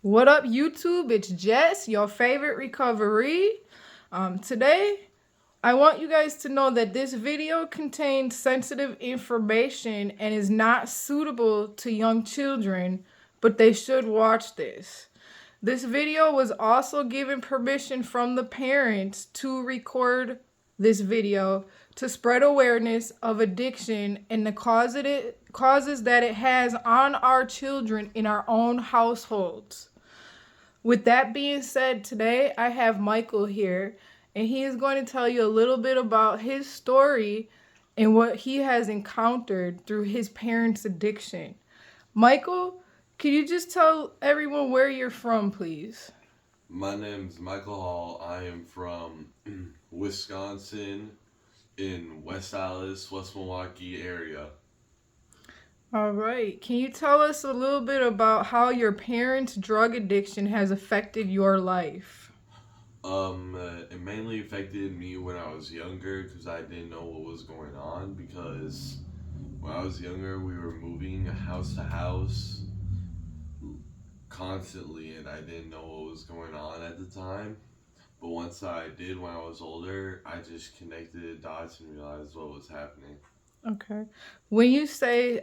What up, YouTube? It's Jess, your favorite recovery. Today, I want you guys to know that this video contains sensitive information and is not suitable to young children, but they should watch this. This video was also given permission from the parents to record this video to spread awareness of addiction and the causes that it has on our children in our own households. With that being said, today I have Michael here, and he is going to tell you a little bit about his story and what he has encountered through his parents' addiction. Michael, can you just tell everyone where you're from, please? My name's Michael Hall. I am from Wisconsin in West Allis, West Milwaukee area. All right. Can you tell us a little bit about how your parents' drug addiction has affected your life? It mainly affected me when I was younger because I didn't know what was going on, because when I was younger we were moving house to house constantly and I didn't know what was going on at the time. But once I did, when I was older, I just connected the dots and realized what was happening. Okay. When you say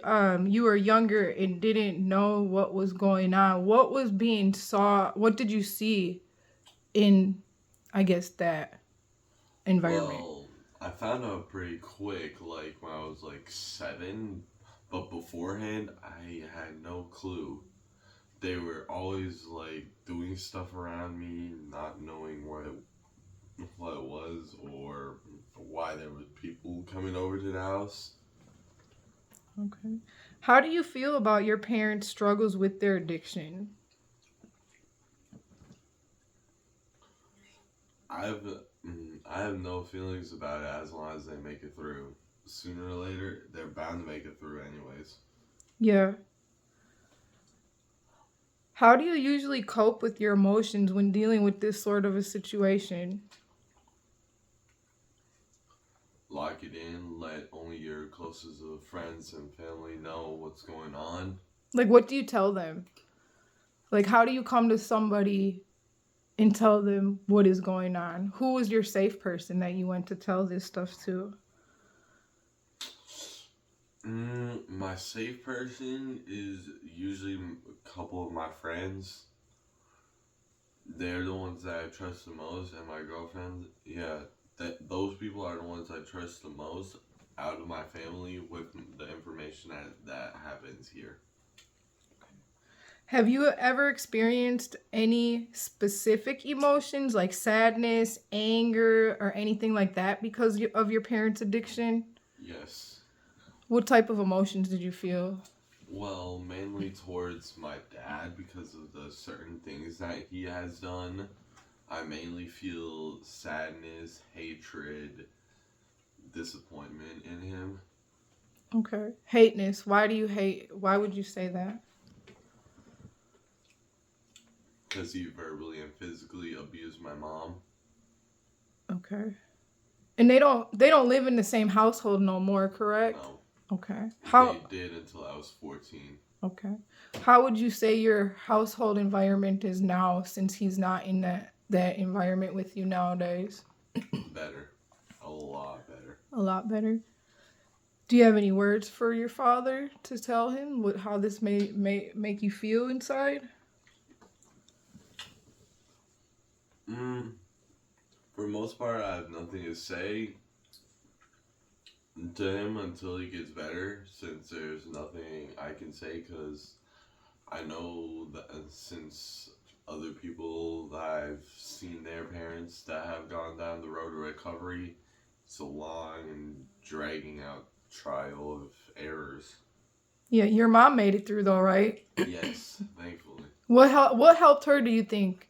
you were younger and didn't know what was going on, what was being saw? What did you see in, I guess, that environment? Well, I found out pretty quick, like when I was like 7, but beforehand, I had no clue. They were always like doing stuff around me, not knowing what it was or why there was people coming over to the house. Okay. How do you feel about your parents' struggles with their addiction? I've I have no feelings about it as long as they make it through. Sooner or later, they're bound to make it through anyways. Yeah. How do you usually cope with your emotions when dealing with this sort of a situation? Lock it in, let only your closest of friends and family know what's going on. Like, what do you tell them? Like, how do you come to somebody and tell them what is going on? Who was your safe person that you went to tell this stuff to? My safe person is usually a couple of my friends. They're the ones that I trust the most, and my girlfriend. Yeah, those people are the ones I trust the most out of my family with the information that happens here. Have you ever experienced any specific emotions like sadness, anger, or anything like that because of your parents' addiction? Yes. What type of emotions did you feel? Well, mainly towards my dad because of the certain things that he has done. I mainly feel sadness, hatred, disappointment in him. Okay. Hateness. Why do you hate? Why would you say that? Because he verbally and physically abused my mom. Okay. And they don't live in the same household no more, correct? No. Okay. How They did until I was 14. Okay. How would you say your household environment is now since he's not in that environment with you nowadays? Better. A lot better. A lot better. Do you have any words for your father to tell him how this may make you feel inside? For the most part, I have nothing to say to him until he gets better, since there's nothing I can say, because I know that since other people that I've seen their parents that have gone down the road of recovery, it's a long and dragging out trial of errors. Yeah, your mom made it through though, right? Yes, thankfully. What helped her, do you think?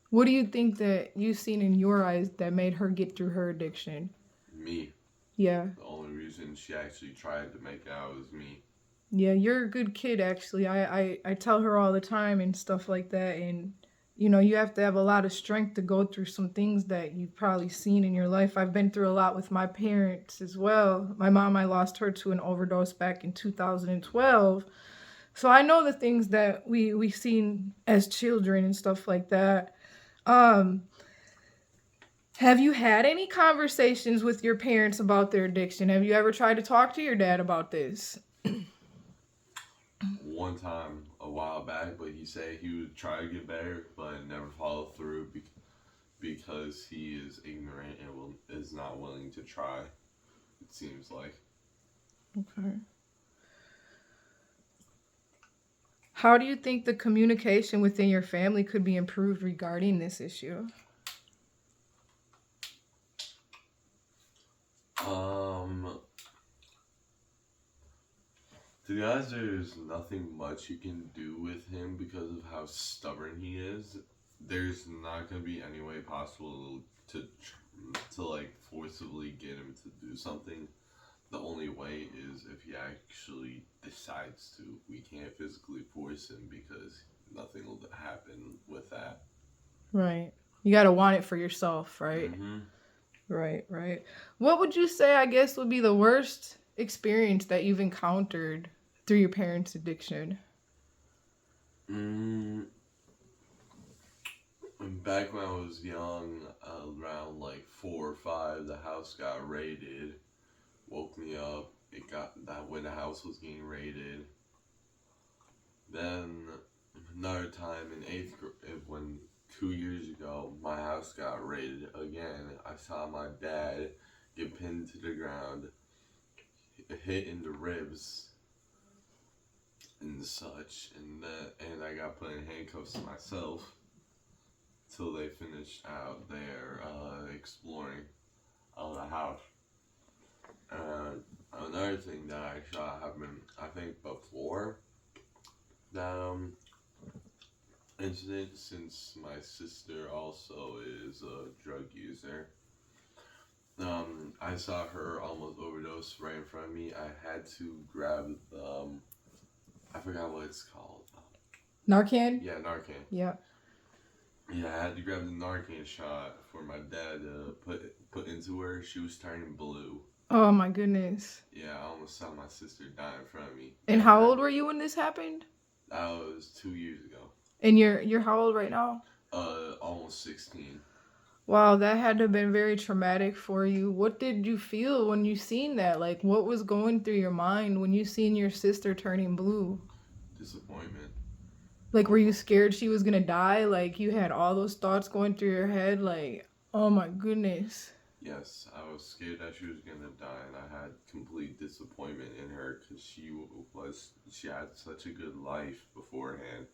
What do you think that you've seen in your eyes that made her get through her addiction? Me. Yeah. The only reason she actually tried to make it out was me. Yeah, you're a good kid actually. I tell her all the time and stuff like that, and you have to have a lot of strength to go through some things that you've probably seen in your life. I've been through a lot with my parents as well. My mom, I lost her to an overdose back in 2012. So I know the things that we seen as children and stuff like that. Um, have you had any conversations with your parents about their addiction? Have you ever tried to talk to your dad about this? One time a while back, but he said he would try to get better, but never follow through because he is ignorant and is not willing to try. It seems like. Okay. How do you think the communication within your family could be improved regarding this issue? Um, to be honest, there's nothing much you can do with him because of how stubborn he is. There's not gonna be any way possible to like forcibly get him to do something. The only way is if he actually decides to. We can't physically force him because nothing will happen with that. Right. You got to want it for yourself, right? Mm-hmm. Right, right. What would you say, I guess, would be the worst experience that you've encountered through your parents' addiction? Mm, back when I was young, around like 4 or 5, the house got raided. Woke me up. It got that when the house was getting raided. Then another time in eighth grade, when 2 years ago my house got raided again. I saw my dad get pinned to the ground, hit in the ribs and such, and I got put in handcuffs myself till they finished out their exploring of the house. Another thing that actually happened, I think before that incident, since my sister also is a drug user. I saw her almost overdose right in front of me. I had to grab I forgot what it's called. Narcan? Yeah, Narcan. Yeah. Yeah, I had to grab the Narcan shot for my dad to put into her. She was turning blue. Oh my goodness. Yeah, I almost saw my sister die in front of me. And how old were you when this happened? That was 2 years ago. And you're how old right now? Almost 16. Wow, that had to have been very traumatic for you. What did you feel when you seen that? Like, what was going through your mind when you seen your sister turning blue? Disappointment. Like, were you scared she was gonna die? Like, you had all those thoughts going through your head? Like, oh my goodness. Yes, I was scared that she was gonna die, and I had complete disappointment in her because she had such a good life beforehand.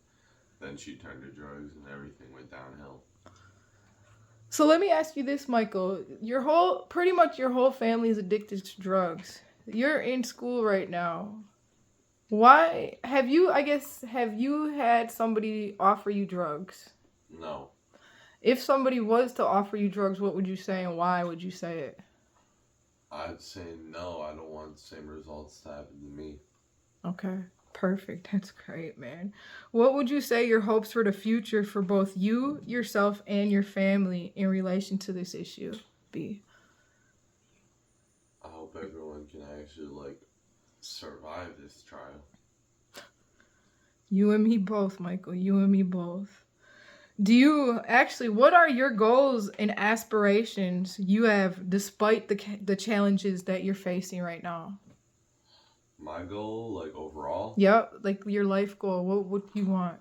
Then she turned to drugs, and everything went downhill. So let me ask you this, Michael. Pretty much your whole family is addicted to drugs. You're in school right now. Why have you, have you had somebody offer you drugs? No, If somebody was to offer you drugs, what would you say and why would you say it? I'd say no. I don't want the same results to happen to me. Okay, perfect. That's great, man. What would you say your hopes for the future for both you, yourself, and your family in relation to this issue be? I hope everyone can actually survive this trial. You and me both, Michael. You and me both. What are your goals and aspirations you have despite the challenges that you're facing right now? My goal, overall, Yep, like your life goal. What would you want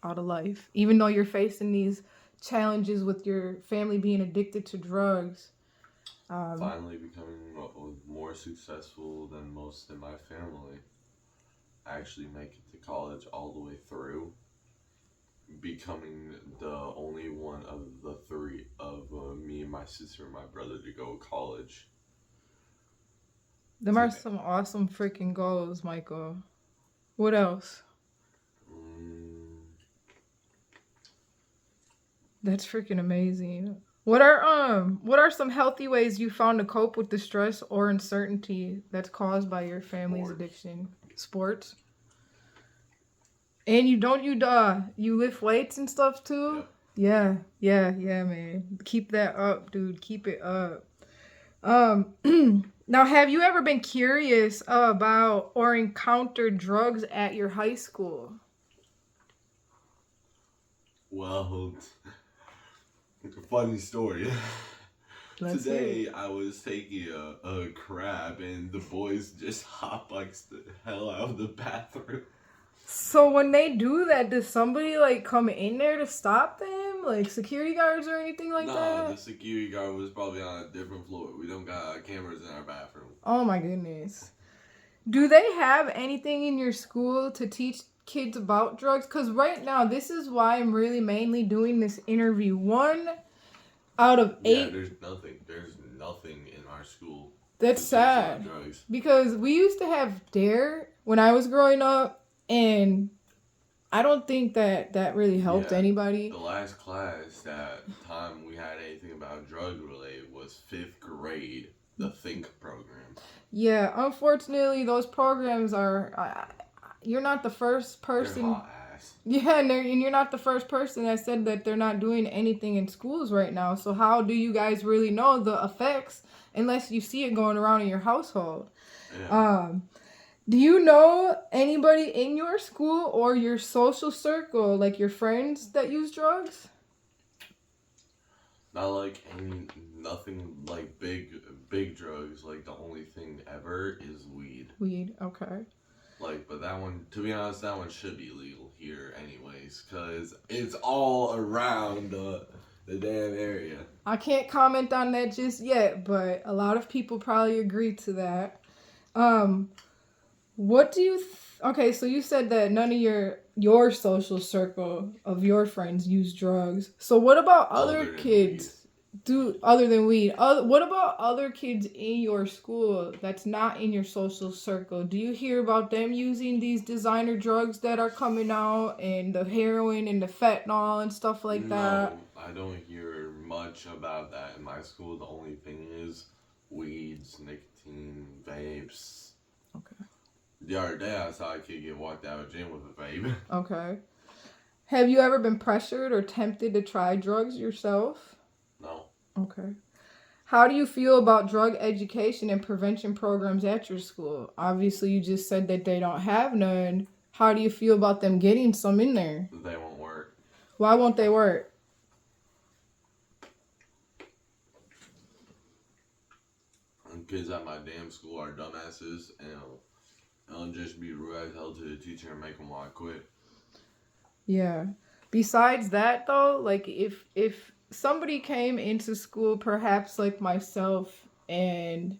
out of life? Even though you're facing these challenges with your family being addicted to drugs. finally becoming more successful than most in my family. Actually make it to college all the way through. Becoming the only one of the three of me and my sister and my brother to go to college. Them are some awesome freaking goals, Michael. What else? That's freaking amazing. What are some healthy ways you found to cope with the stress or uncertainty that's caused by your family's addiction? Sports. And you lift weights and stuff too? Yep. Yeah, man. Keep that up, dude. Keep it up. Um, now, have you ever been curious about or encountered drugs at your high school? Well, funny story. Let's hear it. Today I was taking a crap and the boys just hotboxed the hell out of the bathroom. So when they do that, does somebody like come in there to stop them, like security guards or anything like Nah, that? the security guard was probably on a different floor. We don't got cameras in our bathroom. Oh my goodness. Do they have anything in your school to teach kids about drugs? Because right now, this is why I'm really mainly doing this interview. One out of Yeah, eight. there's nothing. There's nothing in our school That's to teach about sad. drugs. Because we used to have DARE when I was growing up, and I don't think that really helped Yeah, anybody. the last class that time we had anything about drug related was fifth grade, the Think program. Yeah, unfortunately, those programs are. You're not the first They're person. hot ass. Yeah, and you're not the first person that said that they're not doing anything in schools right now. So how do you guys really know the effects unless you see it going around in your household? Yeah. Do you know anybody in your school or your social circle, like your friends, that use drugs? Not like nothing like big drugs. Like the only thing ever is weed. Weed, okay. Like, but that one, to be honest, that one should be legal here, anyways, because it's all around the damn area. I can't comment on that just yet, but a lot of people probably agree to that. What do you? Okay, so you said that none of your social circle of your friends use drugs. So what about other Other than kids? Do other than weed? What about other kids in your school that's not in your social circle? Do you hear about them using these designer drugs that are coming out, and the heroin and the fentanyl and stuff like that? No, I don't hear much about that in my school. The only thing is weeds, nicotine, vapes. Okay. The other day I saw a kid get walked out of gym with a vape. Okay. Have you ever been pressured or tempted to try drugs yourself? No. Okay. How do you feel about drug education and prevention programs at your school? Obviously, you just said that they don't have none. How do you feel about them getting some in there? They won't work. Why won't they work? Kids at my damn school are dumbasses and it'll just be rude as hell to the teacher and make them want to quit. Yeah. Besides that, though, like if somebody came into school, perhaps like myself, and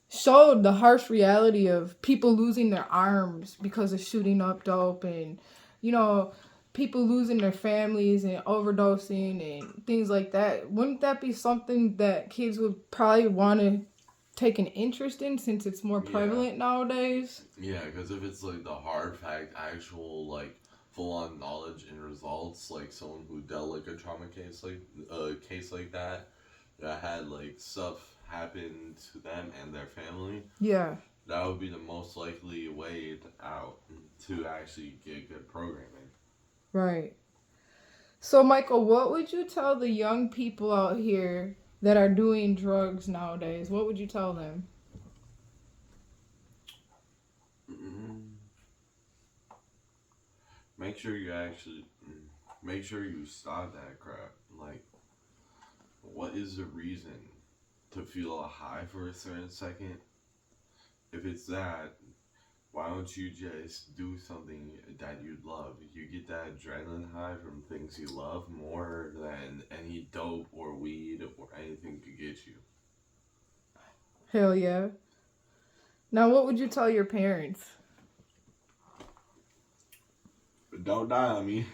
showed the harsh reality of people losing their arms because of shooting up dope, and you know, people losing their families and overdosing and things like that, wouldn't that be something that kids would probably want to take an interest in since it's more prevalent nowadays? Yeah, because if it's like the hard fact, actual like full on knowledge and results, like someone who dealt like a trauma case like a case like that had like stuff happen to them and their family, Yeah. that would be the most likely way out to actually get good programming. Right. So, Michael, what would you tell the young people out here that are doing drugs nowadays? What would you tell them? Make sure you actually make sure you stop that crap. Like, what is the reason to feel a high for a certain second? If it's that, why don't you just do something that you love? You get that adrenaline high from things you love more than any dope or weed or anything could get you. Hell yeah. Now, what would you tell your parents? But don't die on me.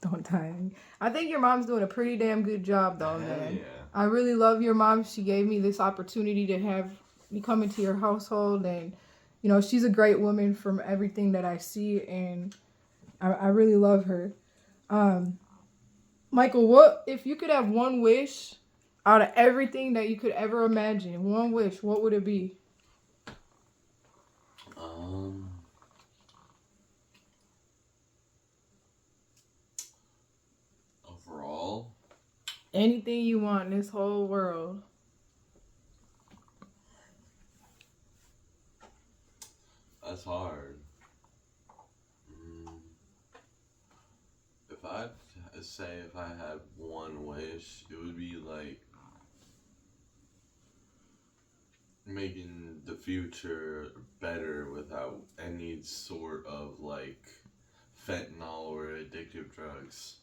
Don't die. I think your mom's doing a pretty damn good job, though, Hell man. yeah. I really love your mom. She gave me this opportunity to have me come into your household, and you know, she's a great woman from everything that I see, and I really love her. Michael, what if you could have one wish out of everything that you could ever imagine? One wish, what would it be? Overall, Anything you want in this whole world. That's hard. Mm, if I had one wish, it would be like making the future better without any sort of like fentanyl or addictive drugs.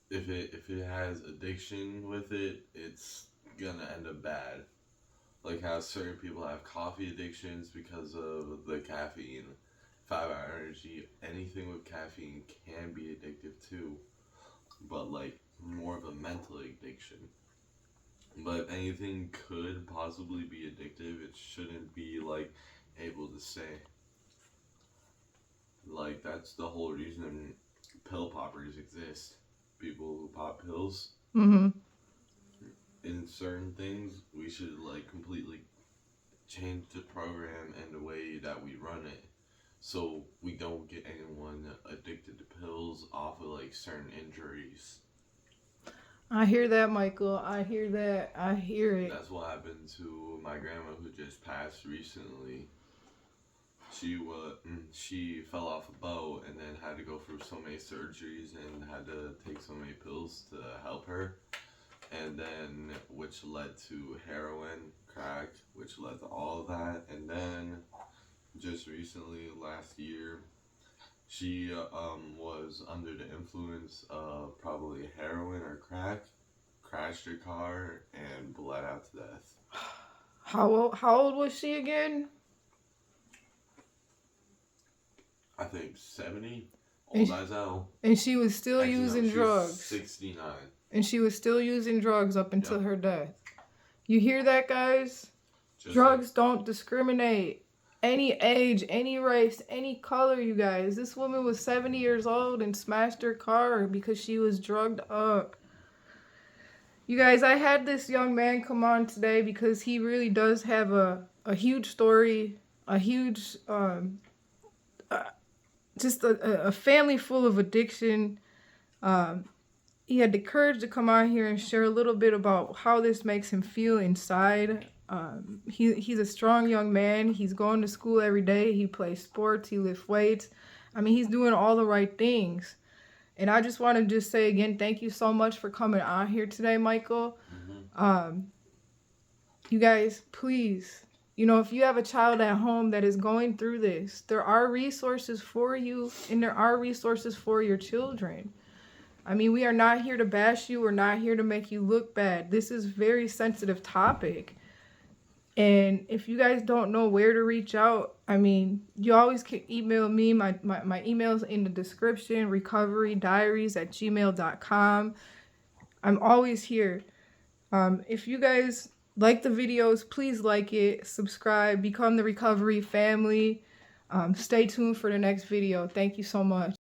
If it has addiction with it, it's gonna end up bad. Like how certain people have coffee addictions because of the caffeine. 5 Hour Energy, anything with caffeine can be addictive too, but like more of a mental addiction. But if anything could possibly be addictive, it shouldn't be like able to say. Like that's the whole reason pill poppers exist. People who pop pills Mm-hmm. in certain things, we should like completely change the program and the way that we run it so we don't get anyone addicted to pills off of like certain injuries. I hear that, Michael. I hear that. I hear it. That's what happened to my grandma who just passed recently. She fell off a boat and then had to go through so many surgeries and had to take so many pills to help her, and then which led to heroin, crack, which led to all of that, and then just recently, last year, she was under the influence of probably heroin or crack, crashed her car, and bled out to death. How old was she again? I think 70, And old as hell. And she was still Actually, no, using she was drugs. 69. And she was still using drugs up until Yep. her death. You hear that, guys? Just Drugs don't discriminate. Any age, any race, any color, you guys. This woman was 70 years old and smashed her car because she was drugged up. You guys, I had this young man come on today because he really does have a huge story, a huge, just a family full of addiction. He had the courage to come on here and share a little bit about how this makes him feel inside. He's a strong young man. He's going to school every day. He plays sports. He lifts weights. I mean, he's doing all the right things. And I just want to just say again, thank you so much for coming on here today, Michael. You guys, please, if you have a child at home that is going through this, there are resources for you and there are resources for your children. I mean, we are not here to bash you. We're not here to make you look bad. This is a very sensitive topic. And if you guys don't know where to reach out, I mean, you always can email me. My email's in the description, recoverydiaries@gmail.com. I'm always here. If you guys like the videos, please like it, subscribe, become the recovery family. Stay tuned for the next video. Thank you so much.